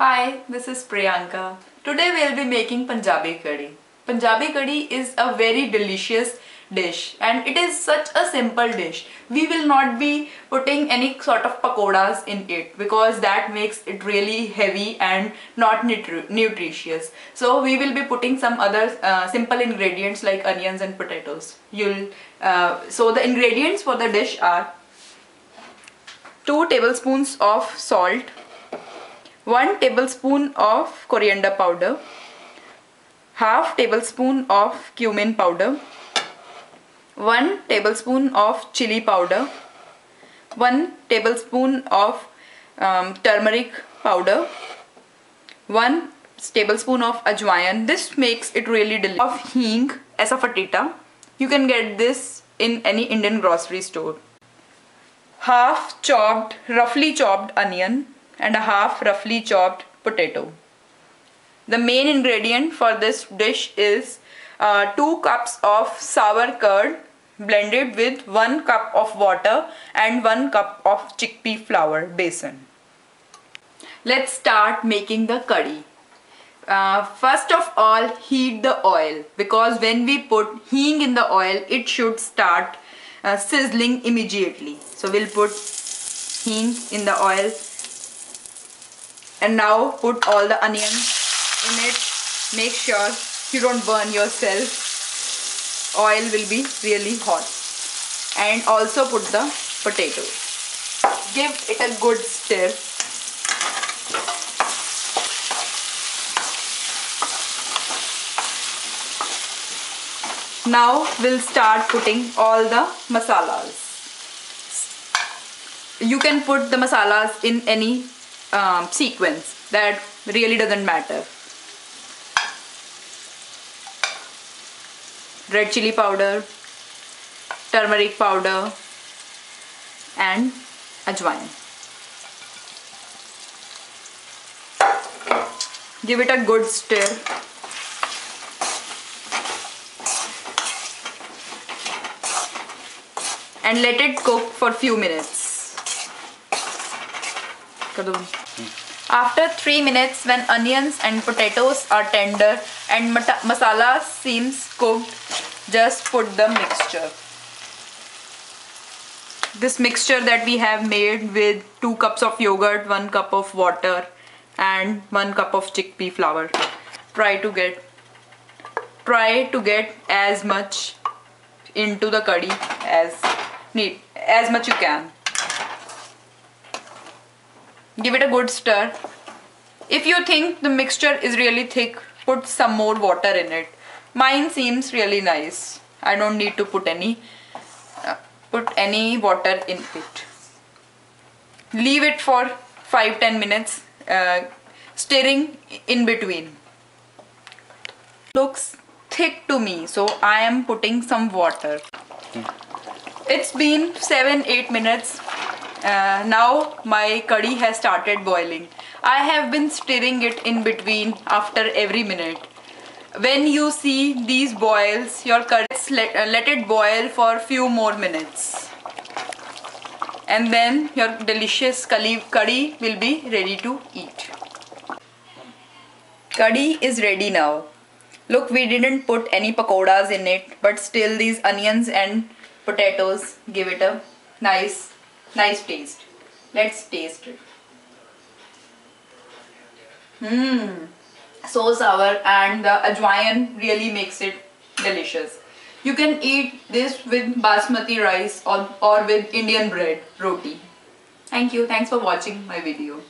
Hi, this is Priyanka. Today we'll be making Punjabi curry. Punjabi curry is a very delicious dish and it is such a simple dish. We will not be putting any sort of pakoras in it because that makes it really heavy and not nutritious. So we will be putting some other simple ingredients like onions and potatoes. So the ingredients for the dish are 2 tablespoons of salt, 1 tablespoon of coriander powder, half tablespoon of cumin powder, 1 tablespoon of chili powder, 1 tablespoon of turmeric powder, 1 tablespoon of ajwain. This makes it really delicious. Of hing, asafoetida. You can get this in any Indian grocery store. Half roughly chopped onion and a half roughly chopped potato. The main ingredient for this dish is 2 cups of sour curd blended with 1 cup of water and 1 cup of chickpea flour besan. Let's start making the curry. First of all, heat the oil because when we put hing in the oil, it should start sizzling immediately. So we'll put hing in the oil. And now put all the onions in it. Make sure you don't burn yourself. Oil will be really hot. And also put the potatoes. Give it a good stir. Now we'll start putting all the masalas. You can put the masalas in any sequence, that really doesn't matter. Red chili powder, turmeric powder and ajwain. Give it a good stir. And let it cook for few minutes. After 3 minutes, when onions and potatoes are tender and masala seems cooked, just put the mixture. This mixture that we have made with 2 cups of yogurt, 1 cup of water and 1 cup of chickpea flour. Try to get as much into the curry as much you can. Give it a good stir. If you think the mixture is really thick, put some more water in it. Mine seems really nice. I don't need to put any water in it. Leave it for 5-10 minutes, stirring in between. Looks thick to me, so I am putting some water. It's been 7-8 minutes. Now my curry has started boiling. I have been stirring it in between after every minute. When you see these boils, your curry, let it boil for few more minutes. And then your delicious curry will be ready to eat. Curry is ready now. Look, we didn't put any pakoras in it, but still these onions and potatoes give it a nice taste. Let's taste it. So sour, and the ajwain really makes it delicious. You can eat this with basmati rice or with Indian bread, roti. Thank you. Thanks for watching my video.